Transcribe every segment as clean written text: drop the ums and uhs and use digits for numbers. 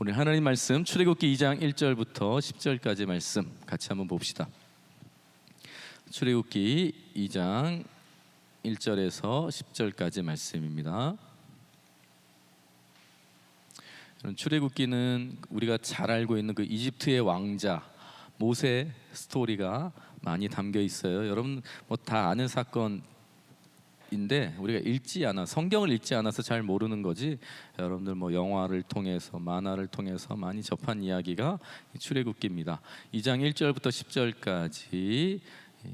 오늘 하나님 말씀 출애굽기 2장 1절부터 10절까지 말씀 같이 한번 봅시다. 출애굽기 2장 1절에서 10절까지 말씀입니다. 출애굽기는 우리가 잘 알고 있는 그 이집트의 왕자 모세 스토리가 많이 담겨 있어요. 여러분 뭐 다 아는 사건인데 우리가 성경을 읽지 않아서 잘 모르는 거지. 여러분들 뭐 영화를 통해서 만화를 통해서 많이 접한 이야기가 출애굽기입니다. 2장 1절부터 10절까지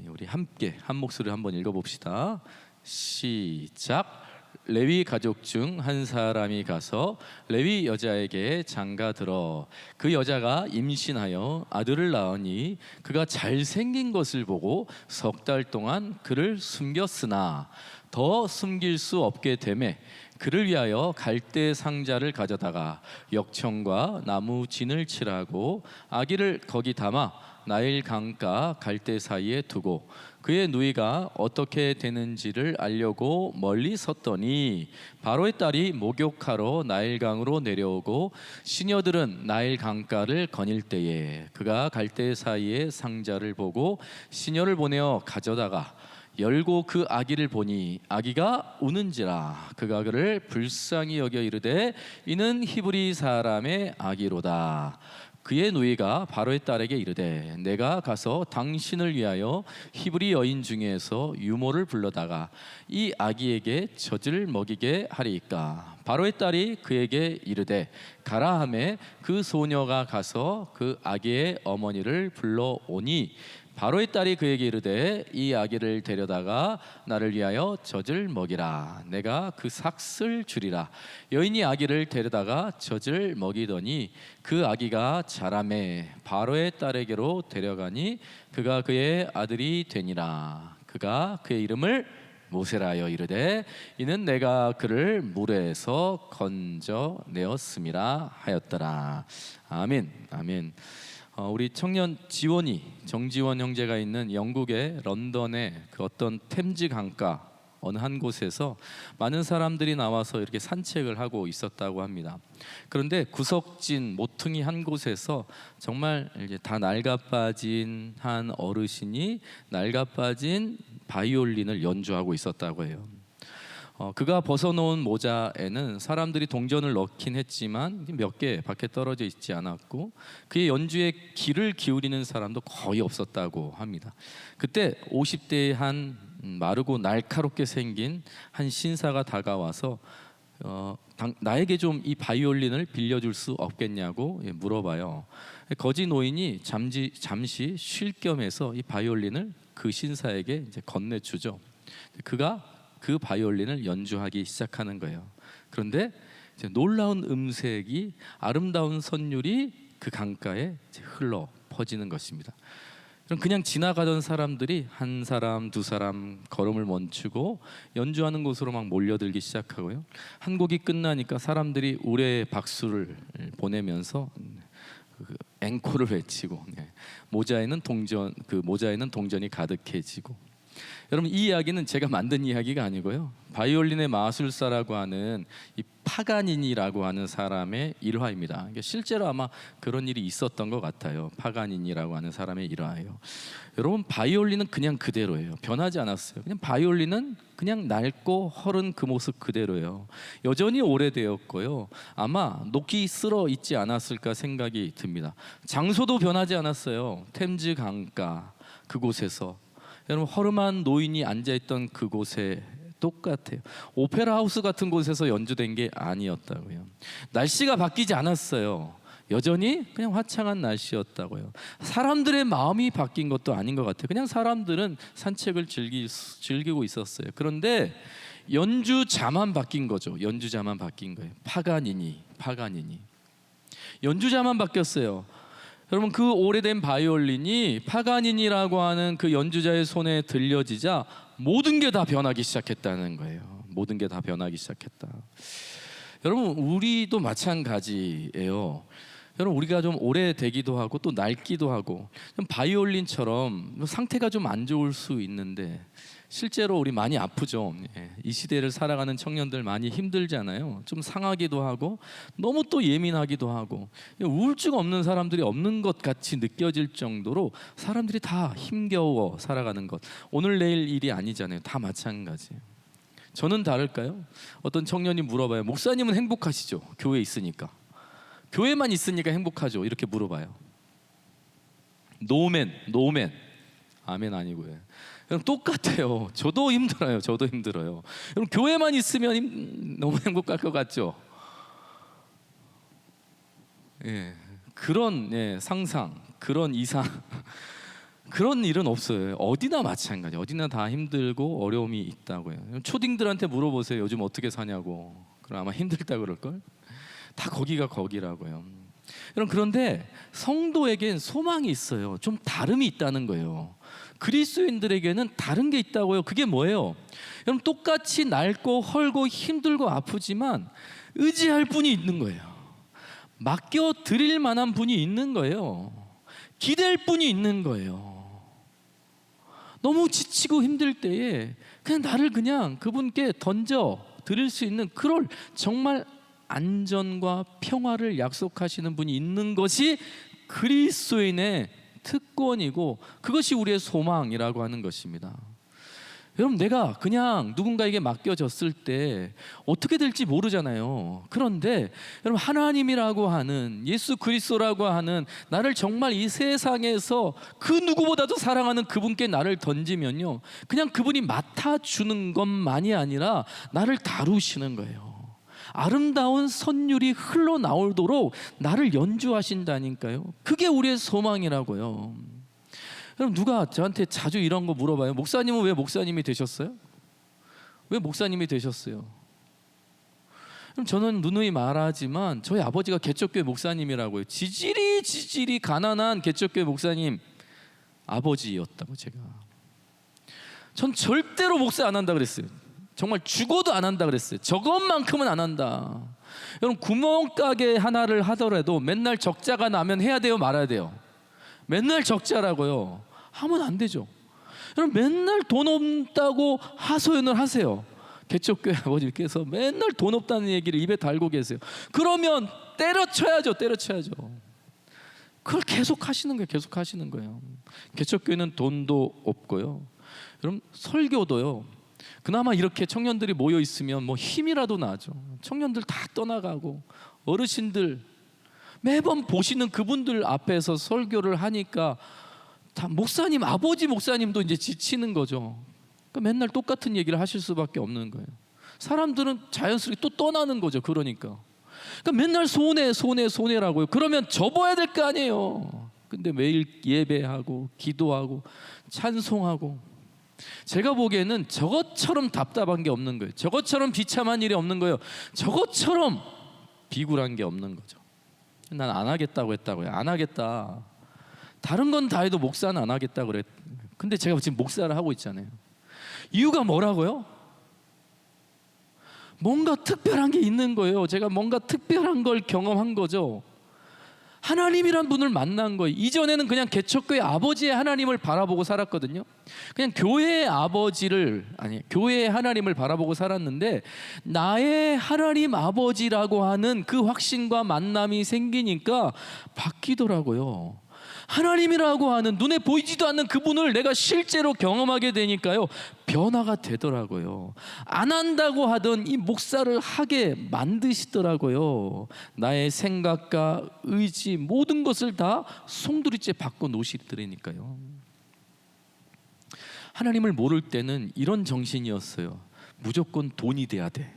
우리 함께 한 목소리로 한번 읽어봅시다. 시작. 레위 가족 중 한 사람이 가서 레위 여자에게 장가들어 그 여자가 임신하여 아들을 낳으니 그가 잘생긴 것을 보고 3달 동안 그를 숨겼으나 더 숨길 수 없게 되매 그를 위하여 갈대 상자를 가져다가 역청과 나무 진을 칠하고 아기를 거기 담아 나일 강가 갈대 사이에 두고 그의 누이가 어떻게 되는지를 알려고 멀리 섰더니 바로의 딸이 목욕하러 나일강으로 내려오고 시녀들은 나일 강가를 거닐 때에 그가 갈대 사이에 상자를 보고 시녀를 보내어 가져다가 열고 그 아기를 보니 아기가 우는지라 그가 그를 불쌍히 여겨 이르되 이는 히브리 사람의 아기로다. 그의 누이가 바로의 딸에게 이르되 내가 가서 당신을 위하여 히브리 여인 중에서 유모를 불러다가 이 아기에게 젖을 먹이게 하리이까. 바로의 딸이 그에게 이르되 가라 하매 그 소녀가 가서 그 아기의 어머니를 불러오니 바로의 딸이 그에게 이르되 이 아기를 데려다가 나를 위하여 젖을 먹이라. 내가 그 삭슬 주리라. 여인이 아기를 데려다가 젖을 먹이더니 그 아기가 자라매 바로의 딸에게로 데려가니 그가 그의 아들이 되니라. 그가 그의 이름을 모세라 하여 이르되 이는 내가 그를 물에서 건져내었음이라 하였더라. 아멘. 아멘. 우리 청년 정지원 형제가 있는 영국의 런던의 그 어떤 템즈 강가 어느 한 곳에서 많은 사람들이 나와서 이렇게 산책을 하고 있었다고 합니다. 그런데 구석진 모퉁이 한 곳에서 정말 이제 다 낡아빠진 한 어르신이 낡아빠진 바이올린을 연주하고 있었다고 해요. 그가 벗어놓은 모자에는 사람들이 동전을 넣긴 했지만 몇 개 밖에 떨어져 있지 않았고 그의 연주에 귀를 기울이는 사람도 거의 없었다고 합니다. 그때 50대의 한 마르고 날카롭게 생긴 한 신사가 다가와서 나에게 좀 이 바이올린을 빌려줄 수 없겠냐고 물어봐요. 거지 노인이 잠시 쉴 겸해서 이 바이올린을 그 신사에게 이제 건네주죠. 그가 그 바이올린을 연주하기 시작하는 거예요. 그런데 이제 놀라운 음색이 아름다운 선율이 그 강가에 이제 흘러 퍼지는 것입니다. 그럼 그냥 지나가던 사람들이 한 사람 두 사람 걸음을 멈추고 연주하는 곳으로 막 몰려들기 시작하고요. 한 곡이 끝나니까 사람들이 우레의 박수를 보내면서 그 앵콜을 외치고 모자에는 동전이 가득해지고. 여러분 이 이야기는 제가 만든 이야기가 아니고요. 바이올린의 마술사라고 하는 이 파가니니라고 하는 사람의 일화입니다. 그러니까 실제로 아마 그런 일이 있었던 것 같아요. 파가니니라고 하는 사람의 일화예요. 여러분 바이올린은 그냥 그대로예요. 변하지 않았어요. 그냥 바이올린은 그냥 낡고 헐은 그 모습 그대로예요. 여전히 오래되었고요. 아마 녹이 쓸어 있지 않았을까 생각이 듭니다. 장소도 변하지 않았어요. 템즈 강가 그곳에서 여러분 허름한 노인이 앉아있던 그곳에 똑같아요. 오페라 하우스 같은 곳에서 연주된 게 아니었다고요. 날씨가 바뀌지 않았어요. 여전히 그냥 화창한 날씨였다고요. 사람들의 마음이 바뀐 것도 아닌 것 같아요. 그냥 사람들은 산책을 즐기고 있었어요. 그런데 연주자만 바뀐 거죠. 연주자만 바뀐 거예요. 파가니니 연주자만 바뀌었어요. 여러분 그 오래된 바이올린이 파가니니라고 하는 그 연주자의 손에 들려지자 모든 게 다 변하기 시작했다는 거예요. 모든 게 다 변하기 시작했다. 여러분 우리도 마찬가지예요. 여러분 우리가 좀 오래되기도 하고 또 낡기도 하고 좀 바이올린처럼 상태가 좀 안 좋을 수 있는데 실제로 우리 많이 아프죠. 이 시대를 살아가는 청년들 많이 힘들잖아요. 좀 상하기도 하고 너무 또 예민하기도 하고 우울증 없는 사람들이 없는 것 같이 느껴질 정도로 사람들이 다 힘겨워 살아가는 것. 오늘 내일 일이 아니잖아요. 다 마찬가지예요. 저는 다를까요? 어떤 청년이 물어봐요. 목사님은 행복하시죠? 교회에 있으니까. 교회만 있으니까 행복하죠? 이렇게 물어봐요. 노맨. 아멘 아니고요. 여러분 똑같아요. 저도 힘들어요. 여러분 교회만 있으면 너무 행복할 것 같죠? 예, 그런 상상, 그런 이상 그런 일은 없어요. 어디나 마찬가지. 어디나 다 힘들고 어려움이 있다고요. 초딩들한테 물어보세요. 요즘 어떻게 사냐고. 그럼 아마 힘들다 그럴걸? 다 거기가 거기라고요. 여러분 그런데 성도에겐 소망이 있어요. 좀 다름이 있다는 거예요. 그리스도인들에게는 다른 게 있다고요. 그게 뭐예요? 여러분 똑같이 낡고 헐고 힘들고 아프지만 의지할 분이 있는 거예요. 맡겨 드릴 만한 분이 있는 거예요. 기댈 분이 있는 거예요. 너무 지치고 힘들 때에 그냥 나를 그냥 그분께 던져 드릴 수 있는 그럴 정말 안전과 평화를 약속하시는 분이 있는 것이 그리스도인의 특권이고 그것이 우리의 소망이라고 하는 것입니다. 여러분 내가 그냥 누군가에게 맡겨졌을 때 어떻게 될지 모르잖아요. 그런데 여러분 하나님이라고 하는 예수 그리스도라고 하는 나를 정말 이 세상에서 그 누구보다도 사랑하는 그분께 나를 던지면요, 그냥 그분이 맡아주는 것만이 아니라 나를 다루시는 거예요. 아름다운 선율이 흘러나오도록 나를 연주하신다니까요. 그게 우리의 소망이라고요. 그럼 누가 저한테 자주 이런 거 물어봐요. 목사님은 왜 목사님이 되셨어요? 왜 목사님이 되셨어요? 그럼 저는 누누이 말하지만 저희 아버지가 개척교회 목사님이라고요. 지질이 가난한 개척교회 목사님 아버지였다고. 전 절대로 목사 안 한다 그랬어요. 정말 죽어도 안 한다 그랬어요. 저것만큼은 안 한다. 여러분 구멍가게 하나를 하더라도 맨날 적자가 나면 해야 돼요, 말아야 돼요? 맨날 적자라고요. 하면 안 되죠. 여러분 맨날 돈 없다고 하소연을 하세요. 개척교회 아버지께서 맨날 돈 없다는 얘기를 입에 달고 계세요. 그러면 때려쳐야죠. 그걸 계속 하시는 거예요. 개척교회는 돈도 없고요. 여러분 설교도요, 그나마 이렇게 청년들이 모여 있으면 뭐 힘이라도 나죠. 청년들 다 떠나가고 어르신들 매번 보시는 그분들 앞에서 설교를 하니까 다 목사님, 아버지 목사님도 이제 지치는 거죠. 그러니까 맨날 똑같은 얘기를 하실 수밖에 없는 거예요. 사람들은 자연스럽게 또 떠나는 거죠. 그러니까 맨날 손해라고요. 그러면 접어야 될 거 아니에요. 근데 매일 예배하고 기도하고 찬송하고, 제가 보기에는 저것처럼 답답한 게 없는 거예요. 저것처럼 비참한 일이 없는 거예요. 저것처럼 비굴한 게 없는 거죠. 난 안 하겠다고 했다고요. 안 하겠다. 다른 건 다 해도 목사는 안 하겠다 그랬. 근데 제가 지금 목사를 하고 있잖아요. 이유가 뭐라고요? 뭔가 특별한 게 있는 거예요. 제가 뭔가 특별한 걸 경험한 거죠. 하나님이란 분을 만난 거예요. 이전에는 그냥 개척교회 아버지의 하나님을 바라보고 살았거든요. 그냥 교회의 교회의 하나님을 바라보고 살았는데, 나의 하나님 아버지라고 하는 그 확신과 만남이 생기니까 바뀌더라고요. 하나님이라고 하는 눈에 보이지도 않는 그분을 내가 실제로 경험하게 되니까요, 변화가 되더라고요. 안 한다고 하던 이 목사를 하게 만드시더라고요. 나의 생각과 의지 모든 것을 다 송두리째 바꿔 놓으시더라니까요. 하나님을 모를 때는 이런 정신이었어요. 무조건 돈이 돼야 돼.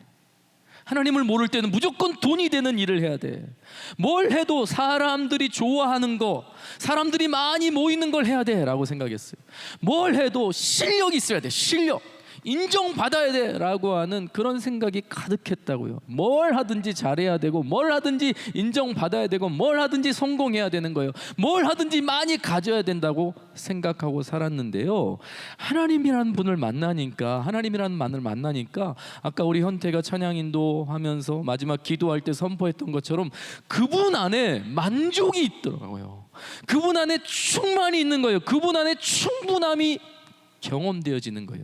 하나님을 모를 때는 무조건 돈이 되는 일을 해야 돼. 뭘 해도 사람들이 좋아하는 거, 사람들이 많이 모이는 걸 해야 돼 라고 생각했어요. 뭘 해도 실력이 있어야 돼. 실력. 인정받아야 돼라고 하는 그런 생각이 가득했다고요. 뭘 하든지 잘해야 되고, 뭘 하든지 인정받아야 되고, 뭘 하든지 성공해야 되는 거예요. 뭘 하든지 많이 가져야 된다고 생각하고 살았는데요, 하나님이라는 분을 만나니까, 하나님이라는 분을 만나니까 아까 우리 현태가 찬양 인도하면서 마지막 기도할 때 선포했던 것처럼 그분 안에 만족이 있더라고요. 그분 안에 충만이 있는 거예요. 그분 안에 충분함이 경험되어지는 거예요.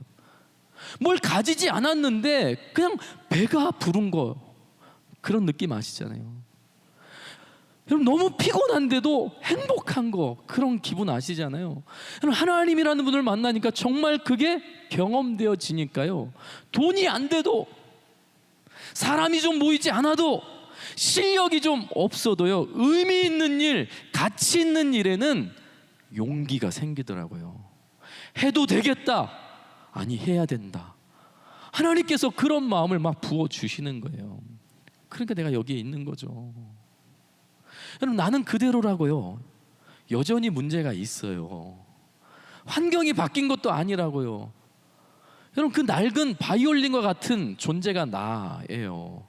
뭘 가지지 않았는데 그냥 배가 부른 거, 그런 느낌 아시잖아요. 여러분, 너무 피곤한데도 행복한 거, 그런 기분 아시잖아요. 여러분, 하나님이라는 분을 만나니까 정말 그게 경험되어지니까요, 돈이 안 돼도, 사람이 좀 모이지 않아도, 실력이 좀 없어도요, 의미 있는 일, 가치 있는 일에는 용기가 생기더라고요. 해도 되겠다, 아니 해야 된다. 하나님께서 그런 마음을 막 부어주시는 거예요. 그러니까 내가 여기에 있는 거죠. 여러분, 나는 그대로라고요. 여전히 문제가 있어요. 환경이 바뀐 것도 아니라고요. 여러분, 그 낡은 바이올린과 같은 존재가 나예요.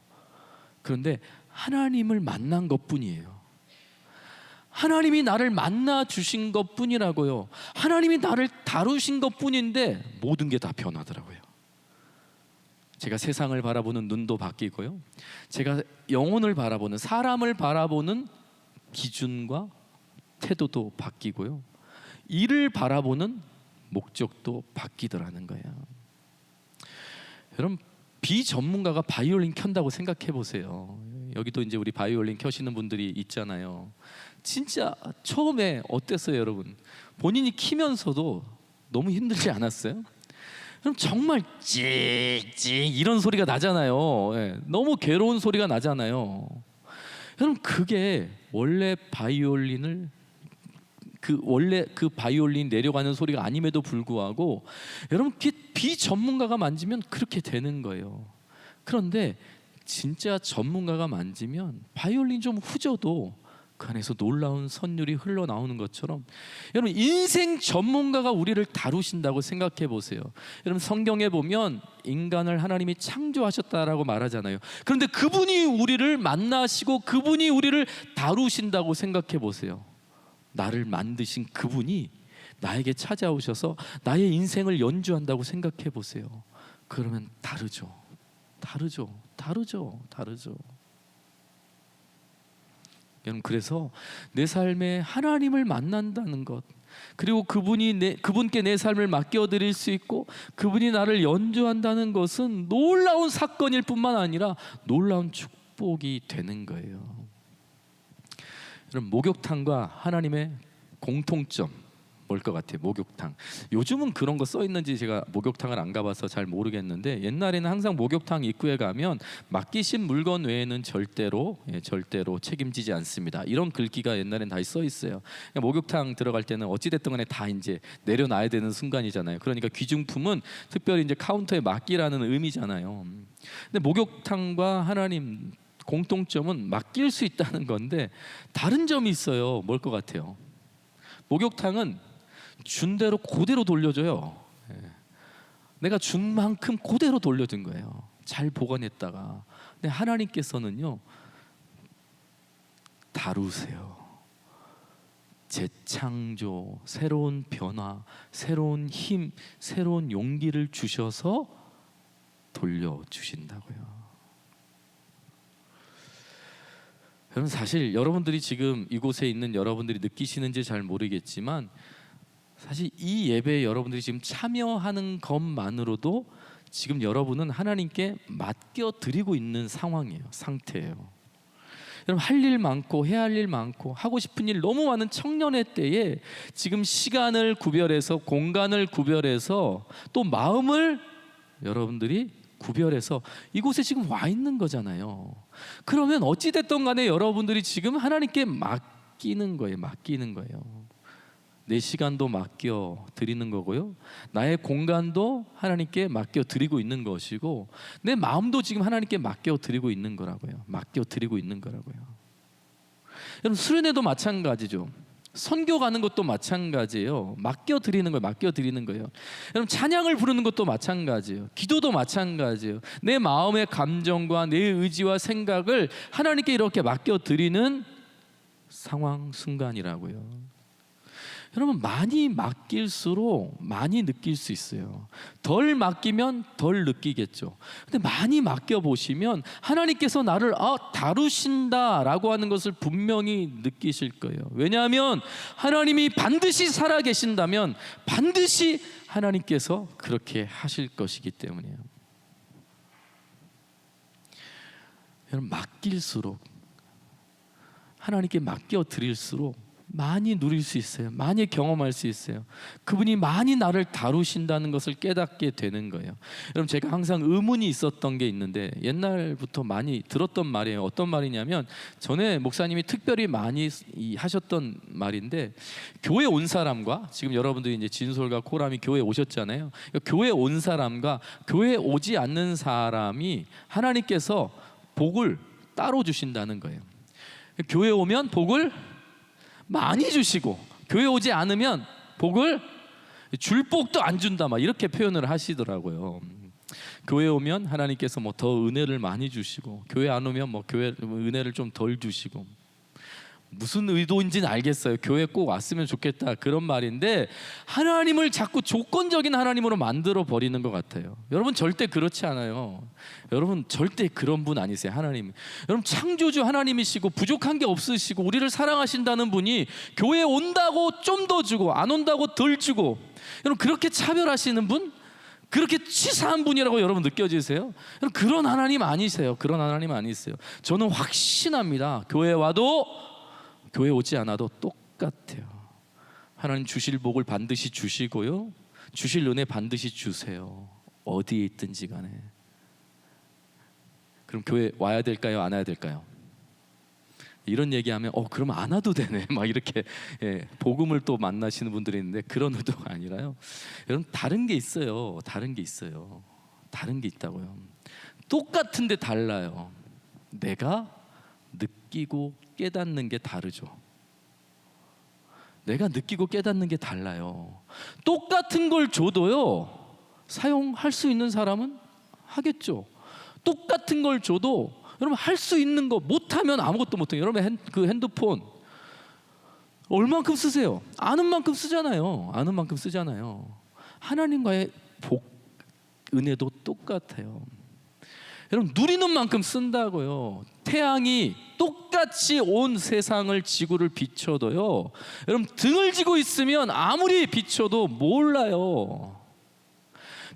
그런데 하나님을 만난 것뿐이에요. 하나님이 나를 만나 주신 것뿐이라고요. 하나님이 나를 다루신 것뿐인데 모든 게 다 변하더라고요. 제가 세상을 바라보는 눈도 바뀌고요, 제가 영혼을 바라보는, 사람을 바라보는 기준과 태도도 바뀌고요, 일을 바라보는 목적도 바뀌더라는 거예요. 여러분, 비전문가가 바이올린 켠다고 생각해 보세요. 여기도 이제 우리 바이올린 켜시는 분들이 있잖아요. 진짜 처음에 어땠어요, 여러분? 본인이 키면서도 너무 힘들지 않았어요? 그럼 정말 찌익찌익 이런 소리가 나잖아요. 예, 너무 괴로운 소리가 나잖아요. 여러분, 그게 원래 바이올린을 원래 그 바이올린 내려가는 소리가 아님에도 불구하고 여러분, 비전문가가 만지면 그렇게 되는 거예요. 그런데 진짜 전문가가 만지면 바이올린 좀 후져도 그 안에서 놀라운 선율이 흘러나오는 것처럼, 여러분, 인생 전문가가 우리를 다루신다고 생각해 보세요. 여러분, 성경에 보면 인간을 하나님이 창조하셨다라고 말하잖아요. 그런데 그분이 우리를 만나시고 그분이 우리를 다루신다고 생각해 보세요. 나를 만드신 그분이 나에게 찾아오셔서 나의 인생을 연주한다고 생각해 보세요. 그러면 다르죠. 여러분, 그래서 내 삶에 하나님을 만난다는 것, 그리고 그분께 내 삶을 맡겨드릴 수 있고 그분이 나를 연주한다는 것은 놀라운 사건일 뿐만 아니라 놀라운 축복이 되는 거예요. 여러분, 목욕탕과 하나님의 공통점 뭘 것 같아요? 목욕탕. 요즘은 그런 거 써 있는지 제가 목욕탕을 안 가봐서 잘 모르겠는데, 옛날에는 항상 목욕탕 입구에 가면 맡기신 물건 외에는 절대로 책임지지 않습니다, 이런 글귀가 옛날엔 다 써 있어요. 그러니까 목욕탕 들어갈 때는 어찌됐든 간에 다 이제 내려놔야 되는 순간이잖아요. 그러니까 귀중품은 특별히 이제 카운터에 맡기라는 의미잖아요. 근데 목욕탕과 하나님 공통점은 맡길 수 있다는 건데 다른 점이 있어요. 뭘 것 같아요? 목욕탕은 준 대로 그대로 돌려줘요. 내가 준 만큼 그대로 돌려준 거예요. 잘 보관했다가. 근데 하나님께서는요, 다루세요. 재창조, 새로운 변화, 새로운 힘, 새로운 용기를 주셔서 돌려주신다고요. 여러분, 사실 여러분들이 지금 이곳에 있는 여러분들이 느끼시는지 잘 모르겠지만, 사실 이 예배에 여러분들이 지금 참여하는 것만으로도 지금 여러분은 하나님께 맡겨드리고 있는 상태예요. 여러분, 할 일 많고 해야 할 일 많고 하고 싶은 일 너무 많은 청년의 때에 지금 시간을 구별해서, 공간을 구별해서, 또 마음을 여러분들이 구별해서 이곳에 지금 와 있는 거잖아요. 그러면 어찌됐든 간에 여러분들이 지금 하나님께 맡기는 거예요. 내 시간도 맡겨 드리는 거고요, 나의 공간도 하나님께 맡겨 드리고 있는 것이고, 내 마음도 지금 하나님께 맡겨 드리고 있는 거라고요. 여러분, 수련회도 마찬가지죠. 선교 가는 것도 마찬가지예요. 맡겨드리는 거예요. 맡겨드리는 거예요. 여러분 찬양을 부르는 것도 마찬가지예요. 기도도 마찬가지예요. 내 마음의 감정과 내 의지와 생각을 하나님께 이렇게 맡겨드리는 상황 순간이라고요. 여러분 많이 맡길수록 많이 느낄 수 있어요. 덜 맡기면 덜 느끼겠죠. 근데 많이 맡겨보시면 하나님께서 나를 다루신다라고 하는 것을 분명히 느끼실 거예요. 왜냐하면 하나님이 반드시 살아계신다면 반드시 하나님께서 그렇게 하실 것이기 때문이에요. 여러분 맡길수록, 하나님께 맡겨드릴수록 많이 누릴 수 있어요. 많이 경험할 수 있어요. 그분이 많이 나를 다루신다는 것을 깨닫게 되는 거예요. 여러분 제가 항상 의문이 있었던 게 있는데 옛날부터 많이 들었던 말이에요. 어떤 말이냐면 전에 목사님이 특별히 많이 하셨던 말인데, 교회 온 사람과, 지금 여러분들이 이제 진솔과 코람이 교회 오셨잖아요. 교회 온 사람과 교회 오지 않는 사람이 하나님께서 복을 따로 주신다는 거예요. 교회 오면 복을 많이 주시고 교회 오지 않으면 복을 줄 복도 안 준다, 막 이렇게 표현을 하시더라고요. 교회 오면 하나님께서 뭐 더 은혜를 많이 주시고 교회 안 오면 뭐 교회 은혜를 좀 덜 주시고, 무슨 의도인지는 알겠어요. 교회 꼭 왔으면 좋겠다 그런 말인데 하나님을 자꾸 조건적인 하나님으로 만들어 버리는 것 같아요. 여러분 절대 그렇지 않아요. 여러분 절대 그런 분 아니세요. 하나님, 여러분 창조주 하나님이시고 부족한 게 없으시고 우리를 사랑하신다는 분이 교회에 온다고 좀 더 주고 안 온다고 덜 주고, 여러분 그렇게 차별하시는 분, 그렇게 치사한 분이라고 여러분 느껴지세요? 여러분 그런 하나님 아니세요. 그런 하나님 아니세요. 저는 확신합니다. 교회 와도 교회 오지 않아도 똑같아요. 하나님 주실 복을 반드시 주시고요, 주실 은혜 반드시 주세요. 어디에 있든지 간에. 그럼 교회 와야 될까요? 안 와야 될까요? 이런 얘기하면 그럼 안 와도 되네 막 이렇게 복음을 또 만나시는 분들이 있는데 그런 의도가 아니라요. 여러분 다른 게 있어요. 다른 게 있어요. 다른 게 있다고요. 똑같은데 달라요. 내가 느끼고 깨닫는 게 다르죠. 내가 느끼고 깨닫는 게 달라요. 똑같은 걸 줘도요, 사용할 수 있는 사람은 하겠죠. 똑같은 걸 줘도 여러분 할 수 있는 거 못하면 아무것도 못해요. 여러분 그 핸드폰 얼만큼 쓰세요? 아는 만큼 쓰잖아요. 아는 만큼 쓰잖아요. 하나님과의 복, 은혜도 똑같아요. 여러분 누리는 만큼 쓴다고요. 태양이 똑같이 온 세상을, 지구를 비춰도요, 여러분 등을 지고 있으면 아무리 비춰도 몰라요.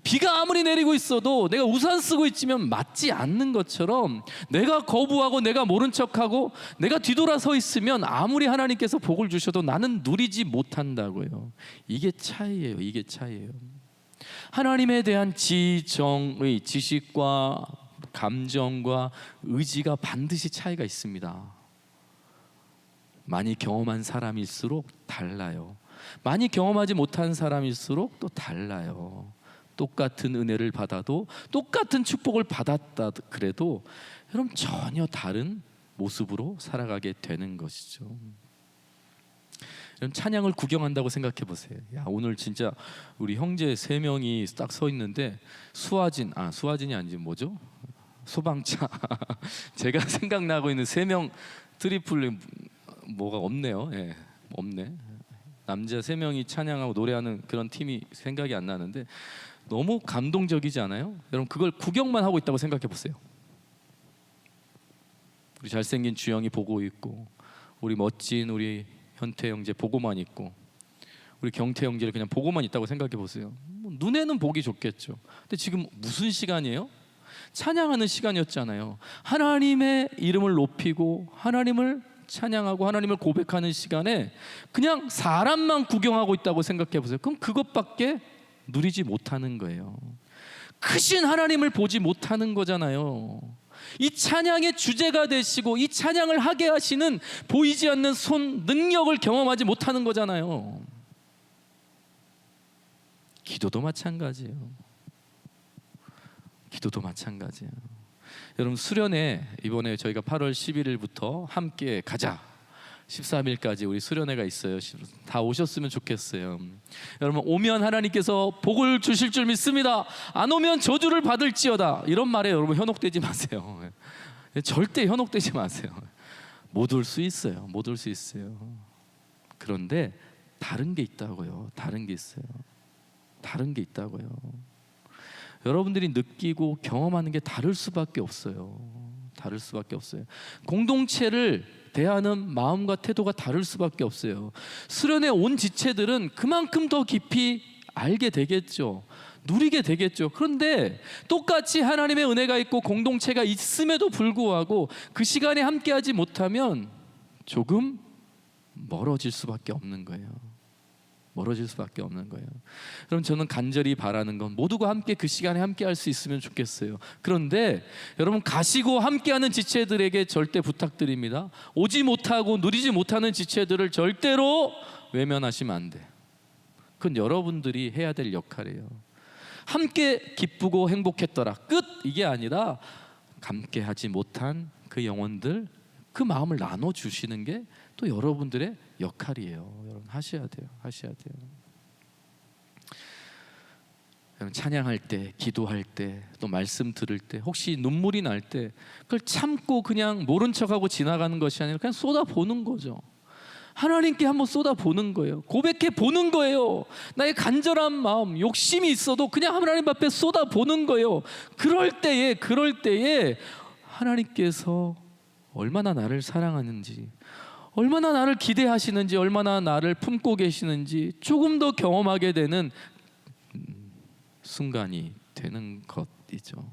비가 아무리 내리고 있어도 내가 우산 쓰고 있지만 맞지 않는 것처럼, 내가 거부하고 내가 모른 척하고 내가 뒤돌아서 있으면 아무리 하나님께서 복을 주셔도 나는 누리지 못한다고요. 이게 차이예요. 이게 차이예요. 하나님에 대한 지정의, 지식과 감정과 의지가 반드시 차이가 있습니다. 많이 경험한 사람일수록 달라요. 많이 경험하지 못한 사람일수록 또 달라요. 똑같은 은혜를 받아도, 똑같은 축복을 받았다 그래도 여러분 전혀 다른 모습으로 살아가게 되는 것이죠. 여러분 찬양을 구경한다고 생각해 보세요. 야, 오늘 진짜 우리 형제 3명이 딱 서 있는데 수아진이 아니지 뭐죠? 소방차 제가 생각나고 있는 3명 트리플 뭐가 없네요. 예, 없네. 남자 3명이 찬양하고 노래하는 그런 팀이 생각이 안 나는데 너무 감동적이지 않아요? 여러분 그걸 구경만 하고 있다고 생각해 보세요. 우리 잘생긴 주영이 보고 있고, 우리 멋진 우리 현태 형제 보고만 있고, 우리 경태 형제를 그냥 보고만 있다고 생각해 보세요. 눈에는 보기 좋겠죠. 근데 지금 무슨 시간이에요? 찬양하는 시간이었잖아요. 하나님의 이름을 높이고 하나님을 찬양하고 하나님을 고백하는 시간에 그냥 사람만 구경하고 있다고 생각해 보세요. 그럼 그것밖에 누리지 못하는 거예요. 크신 하나님을 보지 못하는 거잖아요. 이 찬양의 주제가 되시고 이 찬양을 하게 하시는 보이지 않는 손, 능력을 경험하지 못하는 거잖아요. 기도도 마찬가지예요. 기도도 마찬가지예요. 여러분 수련회 이번에 저희가 8월 11일부터 함께 가자 13일까지 우리 수련회가 있어요. 다 오셨으면 좋겠어요. 여러분, 오면 하나님께서 복을 주실 줄 믿습니다. 안 오면 저주를 받을지어다. 이런 말에 여러분 현혹되지 마세요. 절대 현혹되지 마세요. 못 올 수 있어요. 못 올 수 있어요. 그런데 다른 게 있다고요. 다른 게 있어요. 다른 게 있다고요. 여러분들이 느끼고 경험하는 게 다를 수밖에 없어요. 다를 수밖에 없어요. 공동체를 대하는 마음과 태도가 다를 수밖에 없어요. 수련회 온 지체들은 그만큼 더 깊이 알게 되겠죠. 누리게 되겠죠. 그런데 똑같이 하나님의 은혜가 있고 공동체가 있음에도 불구하고 그 시간에 함께하지 못하면 조금 멀어질 수밖에 없는 거예요. 멀어질 수밖에 없는 거예요. 그럼 저는 간절히 바라는 건 모두가 함께 그 시간에 함께할 수 있으면 좋겠어요. 그런데 여러분, 가시고 함께하는 지체들에게 절대 부탁드립니다. 오지 못하고 누리지 못하는 지체들을 절대로 외면하시면 안 돼. 그건 여러분들이 해야 될 역할이에요. 함께 기쁘고 행복했더라 끝, 이게 아니라 함께하지 못한 그 영혼들, 그 마음을 나눠주시는 게 또 여러분들의 역할이에요. 여러분, 하셔야 돼요. 하셔야 돼요. 여러분, 찬양할 때, 기도할 때, 또 말씀 들을 때, 혹시 눈물이 날 때 그걸 참고 그냥 모른 척하고 지나가는 것이 아니라 그냥 쏟아보는 거죠. 하나님께 한번 쏟아보는 거예요. 고백해 보는 거예요. 나의 간절한 마음, 욕심이 있어도 그냥 하나님 앞에 쏟아보는 거예요. 그럴 때에 하나님께서 얼마나 나를 사랑하는지, 얼마나 나를 기대하시는지, 얼마나 나를 품고 계시는지 조금 더 경험하게 되는 순간이 되는 것이죠.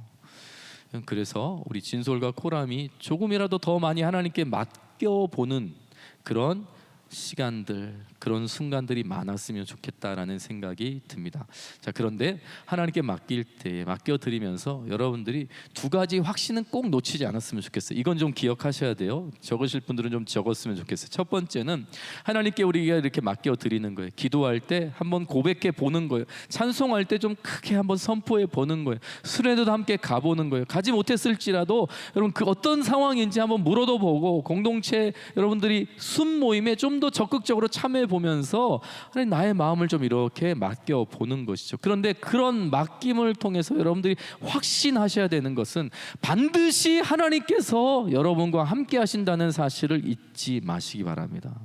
그래서 우리 진솔과 코람이 조금이라도 더 많이 하나님께 맡겨보는 그런 시간들, 그런 순간들이 많았으면 좋겠다라는 생각이 듭니다. 자, 그런데 하나님께 맡길 때, 맡겨드리면서 여러분들이 두 가지 확신은 꼭 놓치지 않았으면 좋겠어요. 이건 좀 기억하셔야 돼요. 적으실 분들은 좀 적었으면 좋겠어요. 첫 번째는 하나님께 우리가 이렇게 맡겨드리는 거예요. 기도할 때 한번 고백해 보는 거예요. 찬송할 때 좀 크게 한번 선포해 보는 거예요. 수련회도 함께 가보는 거예요. 가지 못했을지라도 여러분, 그 어떤 상황인지 한번 물어도 보고, 공동체 여러분들이 순 모임에 좀 더 적극적으로 참여해 보면서 나의 마음을 좀 이렇게 맡겨 보는 것이죠. 그런데 그런 맡김을 통해서 여러분들이 확신하셔야 되는 것은 반드시 하나님께서 여러분과 함께 하신다는 사실을 잊지 마시기 바랍니다.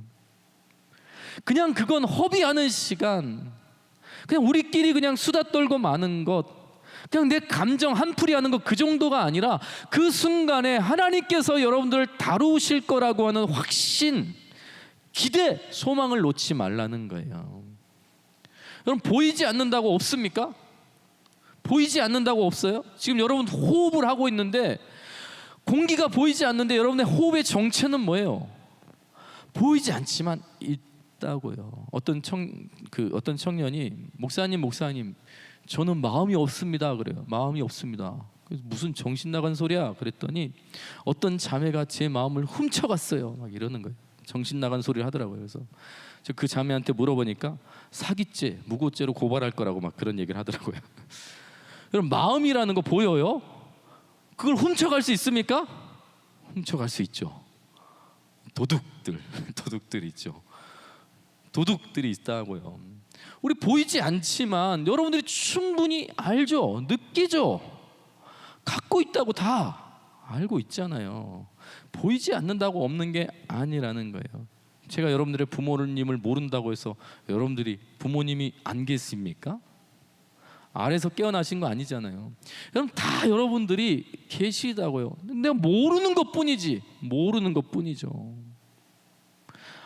그냥 그건 허비하는 시간, 그냥 우리끼리 그냥 수다 떨고 마는 것, 그냥 내 감정 한풀이 하는 것, 그 정도가 아니라 그 순간에 하나님께서 여러분들을 다루실 거라고 하는 확신, 기대, 소망을 놓지 말라는 거예요. 여러분, 보이지 않는다고 없습니까? 보이지 않는다고 없어요? 지금 여러분 호흡을 하고 있는데 공기가 보이지 않는데 여러분의 호흡의 정체는 뭐예요? 보이지 않지만 있다고요. 어떤 청년이 목사님 저는 마음이 없습니다 그래요. 마음이 없습니다. 그래서 무슨 정신 나간 소리야 그랬더니 어떤 자매가 제 마음을 훔쳐갔어요 막 이러는 거예요. 정신 나간 소리를 하더라고요. 그래서 그 자매한테 물어보니까 사기죄, 무고죄로 고발할 거라고 막 그런 얘기를 하더라고요. 여러분, 마음이라는 거 보여요? 그걸 훔쳐갈 수 있습니까? 훔쳐갈 수 있죠. 도둑들이 있죠. 도둑들이 있다고요. 우리 보이지 않지만 여러분들이 충분히 알죠, 느끼죠. 갖고 있다고 다 알고 있잖아요. 보이지 않는다고 없는 게 아니라는 거예요. 제가 여러분들의 부모님을 모른다고 해서 여러분들이 부모님이 안 계십니까? 아래서 깨어나신 거 아니잖아요. 여러분, 다 여러분들이 계시다고요. 내가 모르는 것뿐이지, 모르는 것뿐이죠.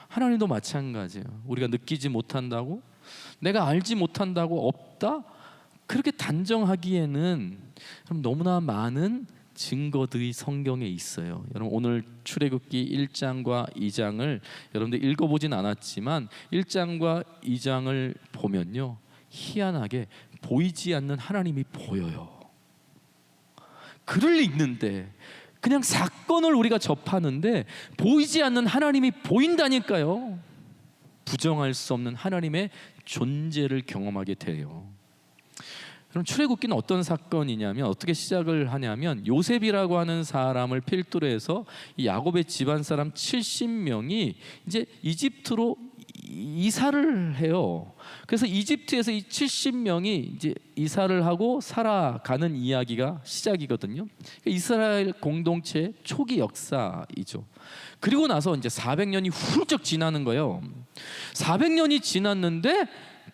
하나님도 마찬가지예요. 우리가 느끼지 못한다고, 내가 알지 못한다고 없다? 그렇게 단정하기에는 너무나 많은 증거들이 성경에 있어요. 여러분, 오늘 출애굽기 1장과 2장을 여러분들 읽어보진 않았지만 1장과 2장을 보면요, 희한하게 보이지 않는 하나님이 보여요. 글을 읽는데, 그냥 사건을 우리가 접하는데 보이지 않는 하나님이 보인다니까요. 부정할 수 없는 하나님의 존재를 경험하게 돼요. 그럼 출애굽기는 어떤 사건이냐면 어떻게 시작을 하냐면 요셉이라고 하는 사람을 필두로 해서 이 야곱의 집안 사람 70명이 이제 이집트로 이사를 해요. 그래서 이집트에서 이 70명이 이제 이사를 하고 살아가는 이야기가 시작이거든요. 이스라엘 공동체의 초기 역사이죠. 그리고 나서 이제 400년이 훌쩍 지나는 거예요. 400년이 지났는데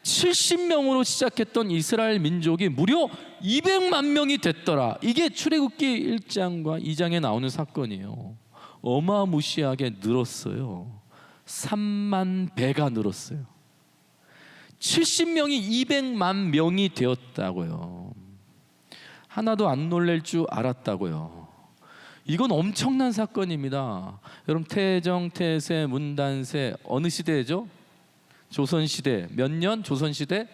70명으로 시작했던 이스라엘 민족이 무려 200만 명이 됐더라. 이게 출애굽기 1장과 2장에 나오는 사건이에요. 어마무시하게 늘었어요. 3만 배가 늘었어요. 70명이 200만 명이 되었다고요. 하나도 안 놀랄 줄 알았다고요. 이건 엄청난 사건입니다. 여러분, 태정, 태세, 문단세 어느 시대죠? 조선시대. 몇 년? 조선시대?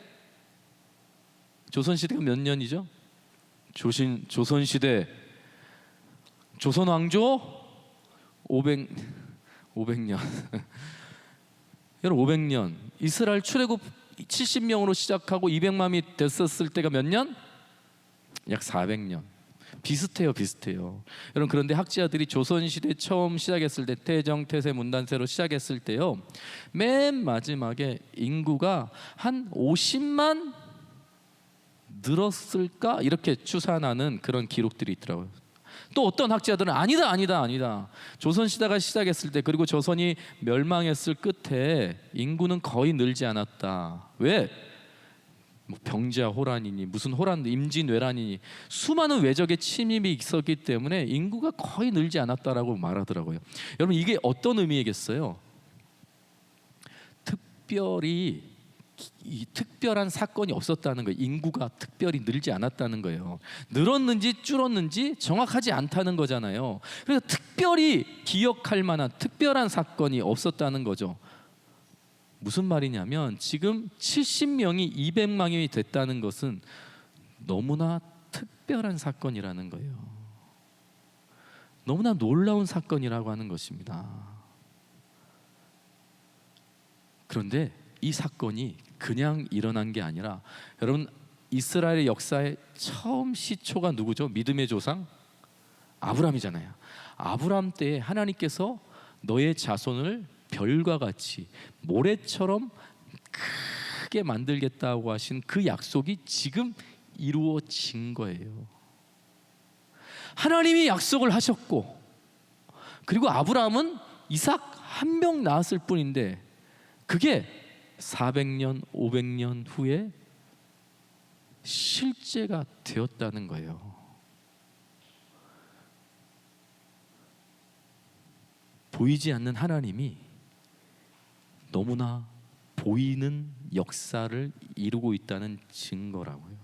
조선시대가 몇 년이죠? 조선시대. 조선왕조 500년. 여러분, 500년. 이스라엘 출애굽 70명으로 시작하고 200만이 됐었을 때가 몇 년? 약 400년. 비슷해요. 여러분, 그런데 학자들이 조선시대 처음 시작했을 때 태정, 태세, 문단세로 시작했을 때요, 맨 마지막에 인구가 한 50만 늘었을까? 이렇게 추산하는 그런 기록들이 있더라고요. 또 어떤 학자들은 아니다. 조선시대가 시작했을 때, 그리고 조선이 멸망했을 끝에 인구는 거의 늘지 않았다. 왜? 뭐 병자 호란이니 무슨 호란, 임진왜란이니 수많은 외적의 침입이 있었기 때문에 인구가 거의 늘지 않았다라고 말하더라고요. 여러분, 이게 어떤 의미겠어요? 특별한 사건이 없었다는 거예요. 인구가 특별히 늘지 않았다는 거예요. 늘었는지 줄었는지 정확하지 않다는 거잖아요. 그래서 특별히 기억할 만한 특별한 사건이 없었다는 거죠. 무슨 말이냐면 지금 70명이 200만이 됐다는 것은 너무나 특별한 사건이라는 거예요. 너무나 놀라운 사건이라고 하는 것입니다. 그런데 이 사건이 그냥 일어난 게 아니라, 여러분, 이스라엘의 역사의 처음 시초가 누구죠? 믿음의 조상 아브라함이잖아요. 아브라함 때에 하나님께서 너의 자손을 별과 같이 모래처럼 크게 만들겠다고 하신 그 약속이 지금 이루어진 거예요. 하나님이 약속을 하셨고, 그리고 아브라함은 이삭 한 명 낳았을 뿐인데 그게 400년, 500년 후에 실제가 되었다는 거예요. 보이지 않는 하나님이 너무나 보이는 역사를 이루고 있다는 증거라고요.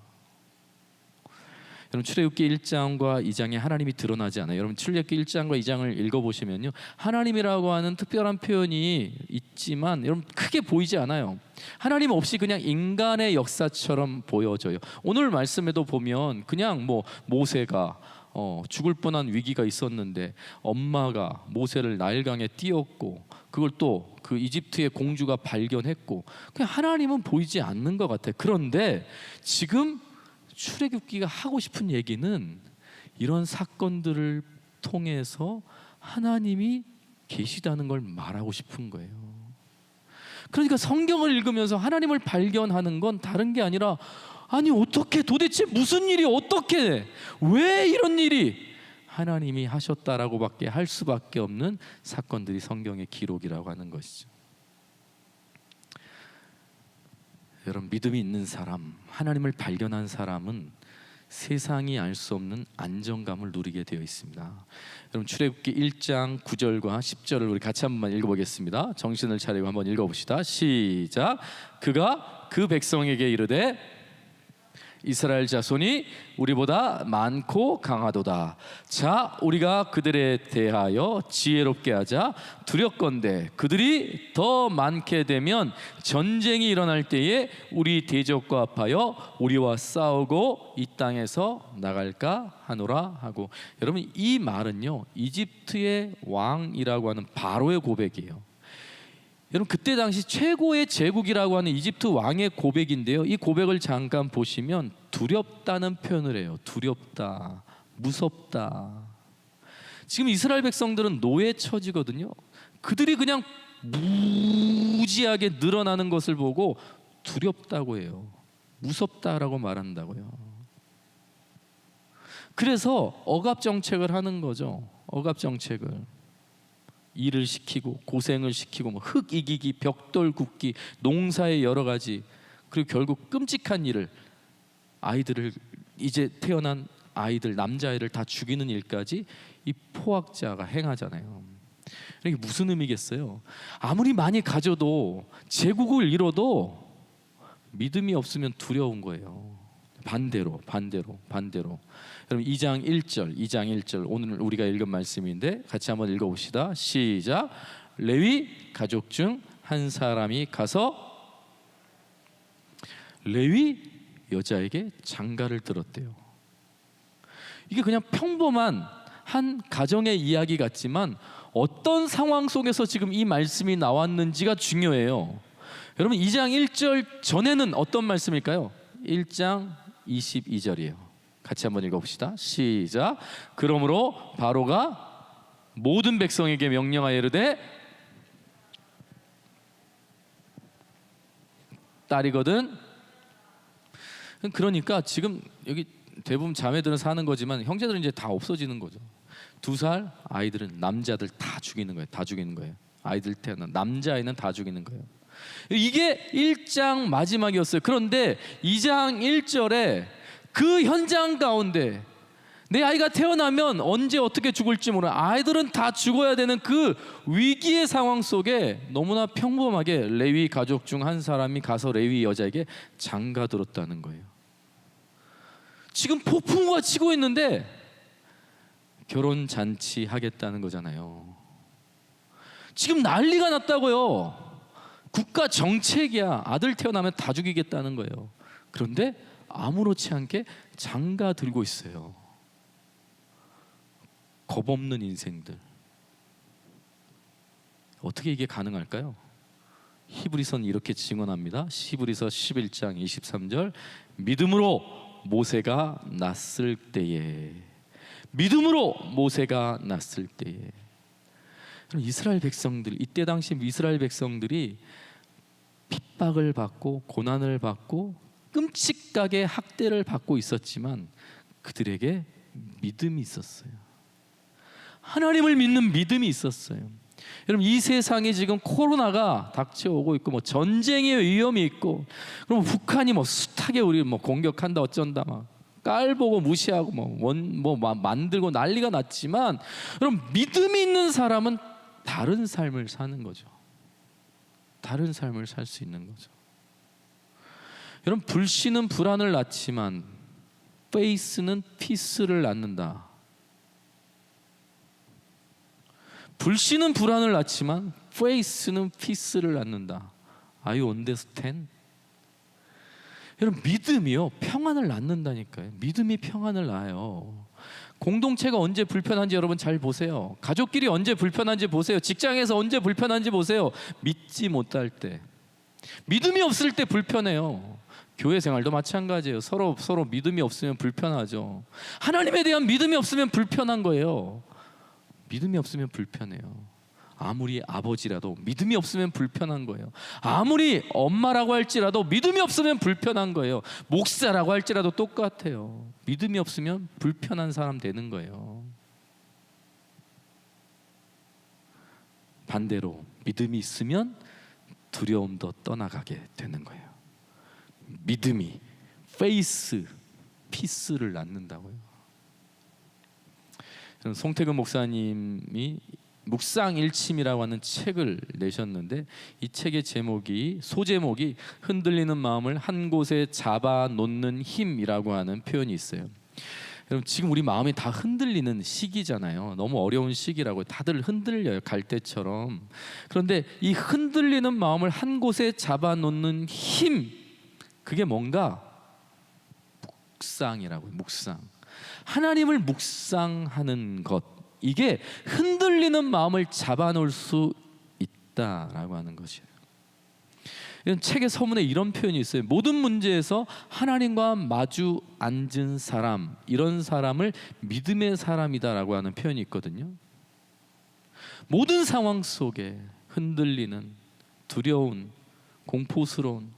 여러분, 출애굽기 1장과 2장에 하나님이 드러나지 않아요. 여러분, 출애굽기 1장과 2장을 읽어보시면요, 하나님이라고 하는 특별한 표현이 있지만 여러분 크게 보이지 않아요. 하나님 없이 그냥 인간의 역사처럼 보여져요. 오늘 말씀에도 보면 그냥 뭐 모세가 죽을 뻔한 위기가 있었는데 엄마가 모세를 나일강에 띄웠고, 그걸 또 그 이집트의 공주가 발견했고, 그냥 하나님은 보이지 않는 것 같아요. 그런데 지금 출애굽기가 하고 싶은 얘기는 이런 사건들을 통해서 하나님이 계시다는 걸 말하고 싶은 거예요. 그러니까 성경을 읽으면서 하나님을 발견하는 건 다른 게 아니라, 아니 어떻게, 도대체 무슨 일이, 어떻게, 왜 이런 일이 하나님이 하셨다라고 밖에 할 수밖에 없는 사건들이 성경의 기록이라고 하는 것이죠. 여러분, 믿음이 있는 사람, 하나님을 발견한 사람은 세상이 알 수 없는 안정감을 누리게 되어 있습니다. 여러분, 출애굽기 1장 9절과 10절을 우리 같이 한번 읽어보겠습니다. 정신을 차리고 한번 읽어봅시다. 시작. 그가 그 백성에게 이르되 이스라엘 자손이 우리보다 많고 강하도다. 자, 우리가 그들에 대하여 지혜롭게 하자. 두렵건대 그들이 더 많게 되면 전쟁이 일어날 때에 우리 대적과 합하여 우리와 싸우고 이 땅에서 나갈까 하노라 하고. 여러분, 이 말은요, 이집트의 왕이라고 하는 바로의 고백이에요. 여러분, 그때 당시 최고의 제국이라고 하는 이집트 왕의 고백인데요, 이 고백을 잠깐 보시면 두렵다는 표현을 해요. 두렵다, 무섭다. 지금 이스라엘 백성들은 노예 처지거든요. 그들이 그냥 무지하게 늘어나는 것을 보고 두렵다고 해요. 무섭다라고 말한다고요. 그래서 억압 정책을 하는 거죠. 억압 정책을. 일을 시키고 고생을 시키고 뭐 흙 이기기, 벽돌 굽기, 농사의 여러 가지, 그리고 결국 끔찍한 일을, 아이들을, 이제 태어난 아이들, 남자아이를 다 죽이는 일까지 이 포악자가 행하잖아요. 이게 무슨 의미겠어요? 아무리 많이 가져도, 제국을 이뤄도 믿음이 없으면 두려운 거예요. 반대로. 여러분 2장 1절 오늘 우리가 읽은 말씀인데 같이 한번 읽어봅시다. 시작. 레위 가족 중 한 사람이 가서 레위 여자에게 장가를 들었대요. 이게 그냥 평범한 한 가정의 이야기 같지만 어떤 상황 속에서 지금 이 말씀이 나왔는지가 중요해요. 여러분 2장 1절 전에는 어떤 말씀일까요? 1장 22절이에요. 같이 한번 읽어봅시다. 시작. 그러므로 바로가 모든 백성에게 명령하여 이르되 딸이거든. 그러니까 지금 여기 대부분 자매들은 사는 거지만 형제들은 이제 다 없어지는 거죠. 2살 아이들은, 남자들 다 죽이는 거예요. 다 죽이는 거예요. 아이들 태어난 남자아이는 다 죽이는 거예요. 이게 1장 마지막이었어요. 그런데 2장 1절에 그 현장 가운데 내 아이가 태어나면 언제 어떻게 죽을지 모르는, 아이들은 다 죽어야 되는 그 위기의 상황 속에 너무나 평범하게 레위 가족 중 한 사람이 가서 레위 여자에게 장가 들었다는 거예요. 지금 폭풍우가 치고 있는데 결혼 잔치 하겠다는 거잖아요. 지금 난리가 났다고요. 국가 정책이야. 아들 태어나면 다 죽이겠다는 거예요. 그런데 아무렇지 않게 장가 들고 있어요. 겁없는 인생들. 어떻게 이게 가능할까요? 히브리서는 이렇게 증언합니다. 히브리서 11장 23절. 믿음으로 모세가 났을 때에, 믿음으로 모세가 났을 때에. 이스라엘 백성들, 이때 당시 이스라엘 백성들이 핍박을 받고 고난을 받고 끔찍하게 학대를 받고 있었지만 그들에게 믿음이 있었어요. 하나님을 믿는 믿음이 있었어요. 여러분 이 세상에 지금 코로나가 닥쳐오고 있고 뭐 전쟁의 위험이 있고, 그럼 북한이 뭐 숱하게 우리 뭐 공격한다 어쩐다 막 깔보고 무시하고 만들고 난리가 났지만, 여러분 믿음이 있는 사람은 다른 삶을 사는 거죠. 다른 삶을 살 수 있는 거죠. 여러분 불신은 불안을 낳지만 페이스는 피스를 낳는다. 불신은 불안을 낳지만 페이스는 피스를 낳는다. Are you understand? 여러분 믿음이요 평안을 낳는다니까요. 믿음이 평안을 낳아요. 공동체가 언제 불편한지 여러분 잘 보세요. 가족끼리 언제 불편한지 보세요. 직장에서 언제 불편한지 보세요. 믿지 못할 때, 믿음이 없을 때 불편해요. 교회 생활도 마찬가지예요. 서로 믿음이 없으면 불편하죠. 하나님에 대한 믿음이 없으면 불편한 거예요. 믿음이 없으면 불편해요. 아무리 아버지라도 믿음이 없으면 불편한 거예요. 아무리 엄마라고 할지라도 믿음이 없으면 불편한 거예요. 목사라고 할지라도 똑같아요. 믿음이 없으면 불편한 사람 되는 거예요. 반대로 믿음이 있으면 두려움도 떠나가게 되는 거예요. 믿음이 페이스, 피스를 낳는다고요. 저는 송태근 목사님이 묵상일침이라고 하는 책을 내셨는데, 이 책의 소제목이 흔들리는 마음을 한 곳에 잡아놓는 힘이라고 하는 표현이 있어요. 여러분 지금 우리 마음이 다 흔들리는 시기잖아요. 너무 어려운 시기라고 다들 흔들려요, 갈대처럼. 그런데 이 흔들리는 마음을 한 곳에 잡아놓는 힘, 그게 뭔가 묵상이라고요. 묵상. 하나님을 묵상하는 것, 이게 흔들리는 마음을 잡아놓을 수 있다라고 하는 것이에요. 이런 책의 서문에 이런 표현이 있어요. 모든 문제에서 하나님과 마주 앉은 사람, 이런 사람을 믿음의 사람이다라고 하는 표현이 있거든요. 모든 상황 속에 흔들리는, 두려운, 공포스러운,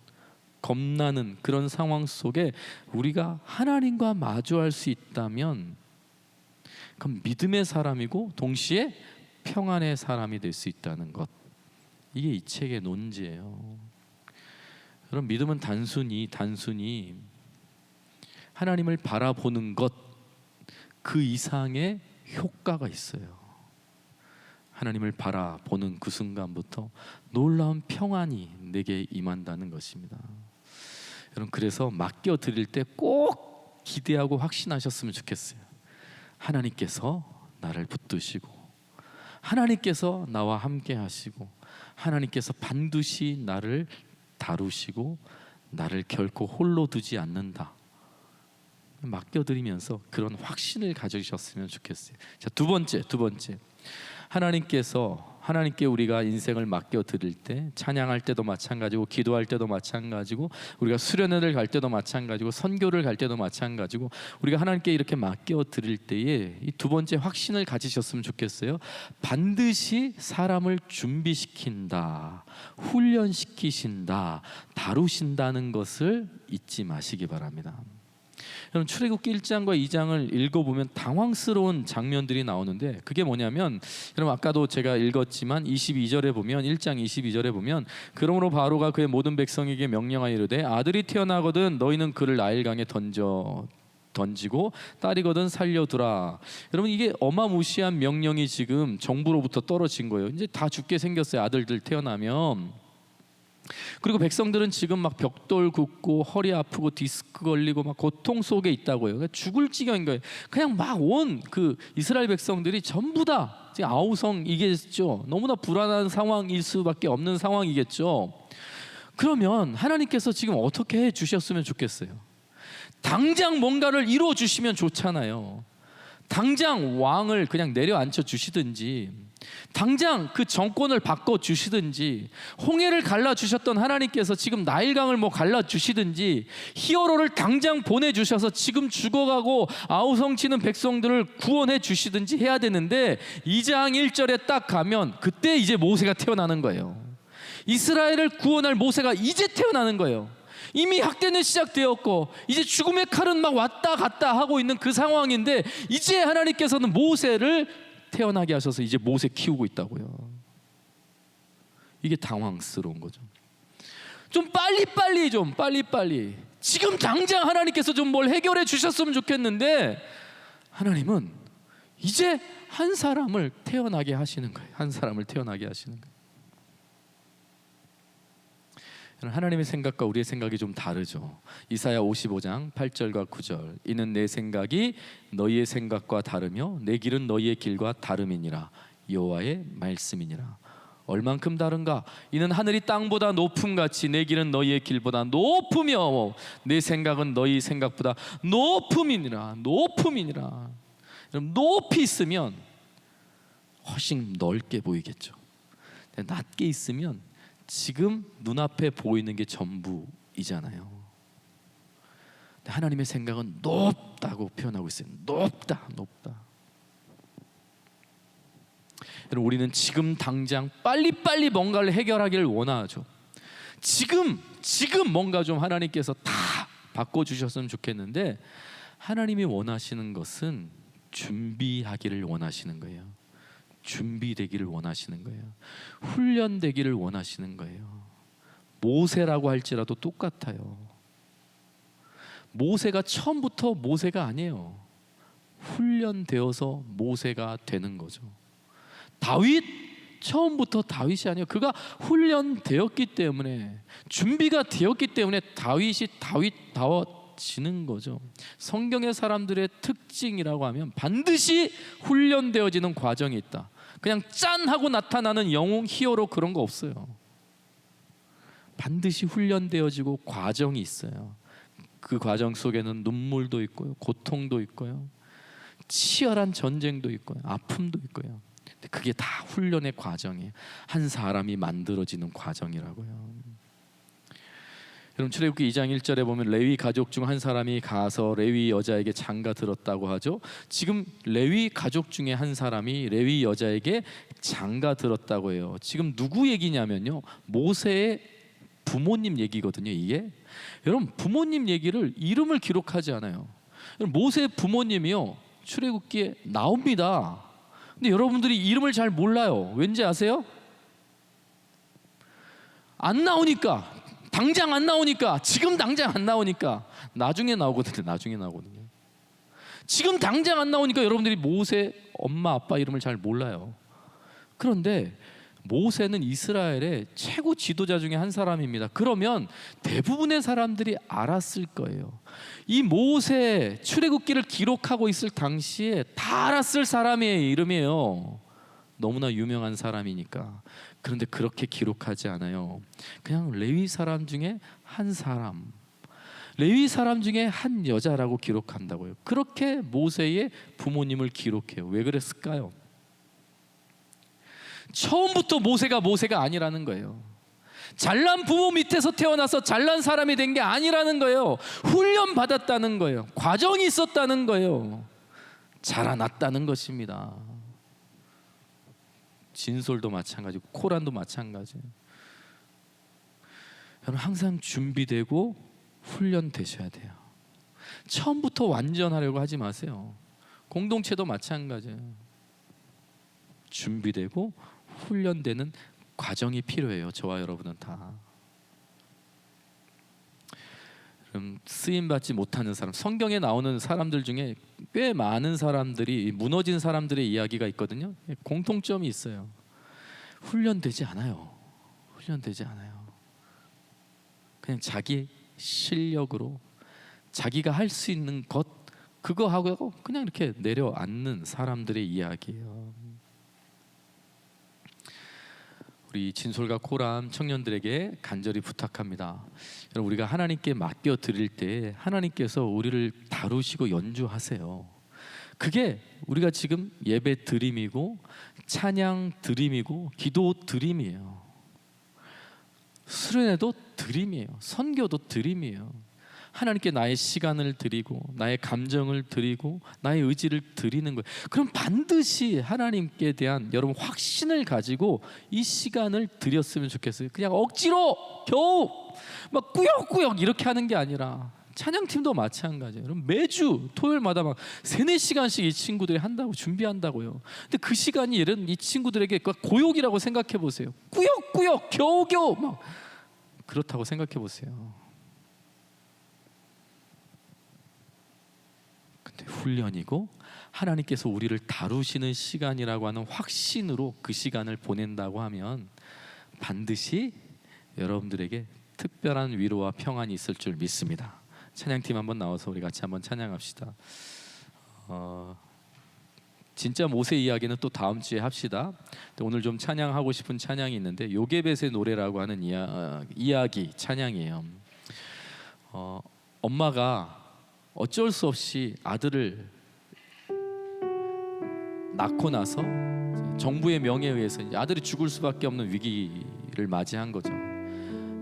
겁나는 그런 상황 속에 우리가 하나님과 마주할 수 있다면 그럼 믿음의 사람이고 동시에 평안의 사람이 될 수 있다는 것, 이게 이 책의 논지예요. 그럼 믿음은 단순히 하나님을 바라보는 것, 그 이상의 효과가 있어요. 하나님을 바라보는 그 순간부터 놀라운 평안이 내게 임한다는 것입니다. 여러분, 그래서 맡겨 드릴 때 꼭 기대하고 확신하셨으면 좋겠어요. 하나님께서 나를 붙드시고, 하나님께서 나와 함께 하시고, 하나님께서 반드시 나를 다루시고 나를 결코 홀로 두지 않는다. 맡겨드리면서 그런 확신을 가지셨으면 좋겠어요. 자, 두 번째, 하나님께 우리가 인생을 맡겨드릴 때, 찬양할 때도 마찬가지고, 기도할 때도 마찬가지고, 우리가 수련회를 갈 때도 마찬가지고, 선교를 갈 때도 마찬가지고, 우리가 하나님께 이렇게 맡겨드릴 때에 이 두 번째 확신을 가지셨으면 좋겠어요. 반드시 사람을 준비시킨다, 훈련시키신다, 다루신다는 것을 잊지 마시기 바랍니다. 여러분, 출애굽기 1장과 2장을 읽어보면 당황스러운 장면들이 나오는데, 그게 뭐냐면, 여러분 아까도 제가 읽었지만 22절에 보면, 1장 22절에 보면, 그러므로 바로가 그의 모든 백성에게 명령하여 이르되 아들이 태어나거든 너희는 그를 나일강에 던지고 딸이거든 살려두라. 여러분, 이게 어마무시한 명령이 지금 정부로부터 떨어진 거예요. 이제 다 죽게 생겼어요, 아들들 태어나면. 그리고 백성들은 지금 막 벽돌 굽고 허리 아프고 디스크 걸리고 막 고통 속에 있다고요. 그러니까 죽을 지경인 거예요. 그냥 막 온 그 이스라엘 백성들이 전부 다 지금 아우성이겠죠. 너무나 불안한 상황일 수밖에 없는 상황이겠죠. 그러면 하나님께서 지금 어떻게 해 주셨으면 좋겠어요? 당장 뭔가를 이루어 주시면 좋잖아요. 당장 왕을 그냥 내려앉혀 주시든지, 당장 그 정권을 바꿔 주시든지, 홍해를 갈라 주셨던 하나님께서 지금 나일강을 뭐 갈라 주시든지, 히어로를 당장 보내 주셔서 지금 죽어가고 아우성치는 백성들을 구원해 주시든지 해야 되는데, 2장 1절에 딱 가면 그때 이제 모세가 태어나는 거예요. 이스라엘을 구원할 모세가 이제 태어나는 거예요. 이미 학대는 시작되었고 이제 죽음의 칼은 막 왔다 갔다 하고 있는 그 상황인데, 이제 하나님께서는 모세를 태어나게 하셔서 이제 모세 키우고 있다고요. 이게 당황스러운 거죠. 좀 빨리 지금 당장 하나님께서 좀 뭘 해결해 주셨으면 좋겠는데, 하나님은 이제 한 사람을 태어나게 하시는 거예요. 한 사람을 태어나게 하시는 거예요. 하나님의 생각과 우리의 생각이 좀 다르죠. 이사야 55장 8절과 9절, 이는 내 생각이 너희의 생각과 다르며 내 길은 너희의 길과 다름이니라. 여호와의 말씀이니라. 얼만큼 다른가? 이는 하늘이 땅보다 높음같이 내 길은 너희의 길보다 높으며 내 생각은 너희 생각보다 높음이니라. 여러분, 높이 있으면 훨씬 넓게 보이겠죠. 낮게 있으면 지금 눈앞에 보이는 게 전부이잖아요. 하나님의 생각은 높다고 표현하고 있어요. 높다. 여러분, 우리는 지금 당장 빨리 뭔가를 해결하기를 원하죠. 지금 뭔가 좀 하나님께서 다 바꿔주셨으면 좋겠는데, 하나님이 원하시는 것은 준비하기를 원하시는 거예요. 준비되기를 원하시는 거예요. 훈련되기를 원하시는 거예요. 모세라고 할지라도 똑같아요. 모세가 처음부터 모세가 아니에요. 훈련되어서 모세가 되는 거죠. 다윗 처음부터 다윗이 아니에요. 그가 훈련되었기 때문에, 준비가 되었기 때문에 다윗이 다윗다워지는 거죠. 성경의 사람들의 특징이라고 하면 반드시 훈련되어지는 과정이 있다. 그냥 짠 하고 나타나는 영웅 히어로 그런 거 없어요. 반드시 훈련되어지고 과정이 있어요. 그 과정 속에는 눈물도 있고요, 고통도 있고요, 치열한 전쟁도 있고요, 아픔도 있고요. 그게 다 훈련의 과정이에요. 한 사람이 만들어지는 과정이라고요. 여러분 출애굽기 2장 1절에 보면 레위 가족 중 한 사람이 가서 레위 여자에게 장가 들었다고 하죠. 지금 레위 가족 중에 한 사람이 레위 여자에게 장가 들었다고 해요. 지금 누구 얘기냐면요, 모세의 부모님 얘기거든요. 이게 여러분 부모님 얘기를 이름을 기록하지 않아요. 모세의 부모님이요 출애굽기에 나옵니다. 근데 여러분들이 이름을 잘 몰라요. 왠지 아세요? 안 나오니까. 당장 안 나오니까. 지금 당장 안 나오니까. 나중에 나오거든요. 나중에 나오거든요. 지금 당장 안 나오니까 여러분들이 모세 엄마 아빠 이름을 잘 몰라요. 그런데 모세는 이스라엘의 최고 지도자 중에 한 사람입니다. 그러면 대부분의 사람들이 알았을 거예요. 이 모세 출애굽기를 기록하고 있을 당시에 다 알았을 사람의 이름이에요. 너무나 유명한 사람이니까. 그런데 그렇게 기록하지 않아요. 그냥 레위 사람 중에 한 사람, 레위 사람 중에 한 여자라고 기록한다고요. 그렇게 모세의 부모님을 기록해요. 왜 그랬을까요? 처음부터 모세가 아니라는 거예요. 잘난 부모 밑에서 태어나서 잘난 사람이 된 게 아니라는 거예요. 훈련 받았다는 거예요. 과정이 있었다는 거예요. 자라났다는 것입니다. 진솔도 마찬가지고 코란도 마찬가지예요. 여러분 항상 준비되고 훈련되셔야 돼요. 처음부터 완전하려고 하지 마세요. 공동체도 마찬가지예요. 준비되고 훈련되는 과정이 필요해요. 저와 여러분은 다. 쓰임받지 못하는 사람, 성경에 나오는 사람들 중에 꽤 많은 사람들이 무너진 사람들의 이야기가 있거든요. 공통점이 있어요. 훈련되지 않아요. 훈련되지 않아요. 그냥 자기 실력으로 자기가 할 수 있는 것 그거 하고 그냥 이렇게 내려앉는 사람들의 이야기예요. 우리 진솔과 코람 청년들에게 간절히 부탁합니다. 여러분 우리가 하나님께 맡겨 드릴 때 하나님께서 우리를 다루시고 연주하세요. 그게 우리가 지금 예배 드림이고 찬양 드림이고 기도 드림이에요. 수련회도 드림이에요. 선교도 드림이에요. 하나님께 나의 시간을 드리고 나의 감정을 드리고 나의 의지를 드리는 거예요. 그럼 반드시 하나님께 대한 여러분 확신을 가지고 이 시간을 드렸으면 좋겠어요. 그냥 억지로 겨우 막 꾸역꾸역 이렇게 하는 게 아니라 찬양팀도 마찬가지예요. 여러분 매주 토요일마다 막 3-4시간씩 이 친구들이 한다고 준비한다고요. 근데 그 시간이 이런 이 친구들에게 고역이라고 생각해 보세요. 꾸역꾸역 겨우겨우 막 그렇다고 생각해 보세요. 훈련이고 하나님께서 우리를 다루시는 시간이라고 하는 확신으로 그 시간을 보낸다고 하면 반드시 여러분들에게 특별한 위로와 평안이 있을 줄 믿습니다. 찬양팀 한번 나와서 우리 같이 한번 찬양합시다. 진짜 모세 이야기는 또 다음 주에 합시다. 오늘 좀 찬양하고 싶은 찬양이 있는데 요게벳의 노래라고 하는 이야기 찬양이에요. 엄마가 어쩔 수 없이 아들을 낳고 나서 정부의 명예에 의해서 아들이 죽을 수밖에 없는 위기를 맞이한 거죠.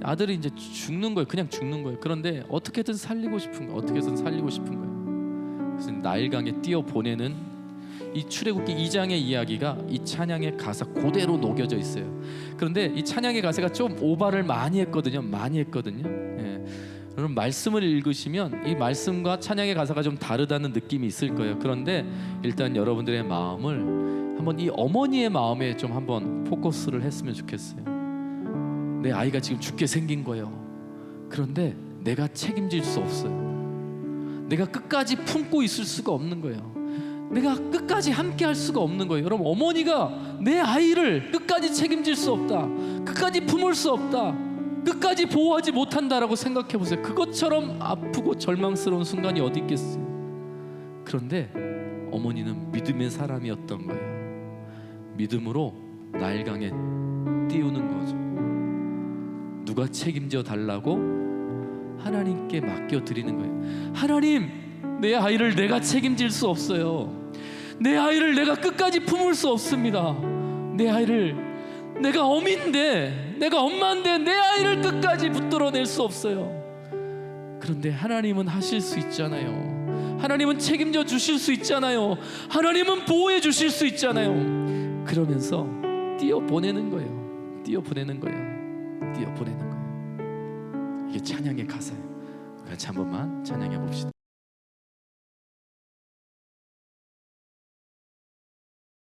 아들이 이제 죽는 거예요. 그냥 죽는 거예요. 그런데 어떻게든 살리고 싶은 거예요. 어떻게든 살리고 싶은 거예요. 그래서 나일강에 띄어 보내는 이 출애굽기 2장의 이야기가 이 찬양의 가사 그대로 녹여져 있어요. 그런데 이 찬양의 가사가 좀 오바를 많이 했거든요. 예. 여러분 말씀을 읽으시면 이 말씀과 찬양의 가사가 좀 다르다는 느낌이 있을 거예요. 그런데 일단 여러분들의 마음을 한번 이 어머니의 마음에 좀 한번 포커스를 했으면 좋겠어요. 내 아이가 지금 죽게 생긴 거예요. 그런데 내가 책임질 수 없어요. 내가 끝까지 품고 있을 수가 없는 거예요. 내가 끝까지 함께 할 수가 없는 거예요. 여러분 어머니가 내 아이를 끝까지 책임질 수 없다, 끝까지 품을 수 없다, 끝까지 보호하지 못한다라고 생각해 보세요. 그것처럼 아프고 절망스러운 순간이 어디 있겠어요. 그런데 어머니는 믿음의 사람이었던 거예요. 믿음으로 나일강에 띄우는 거죠. 누가 책임져 달라고? 하나님께 맡겨 드리는 거예요. 하나님, 내 아이를 내가 책임질 수 없어요. 내 아이를 내가 끝까지 품을 수 없습니다. 내 아이를 내가 어미인데, 내가 엄마인데 내 아이를 끝까지 붙들어낼 수 없어요. 그런데 하나님은 하실 수 있잖아요. 하나님은 책임져 주실 수 있잖아요. 하나님은 보호해 주실 수 있잖아요. 그러면서 띄어 보내는 거예요. 띄어 보내는 거예요. 띄어 보내는 거예요. 이게 찬양의 가사예요. 같이 한 번만 찬양해 봅시다.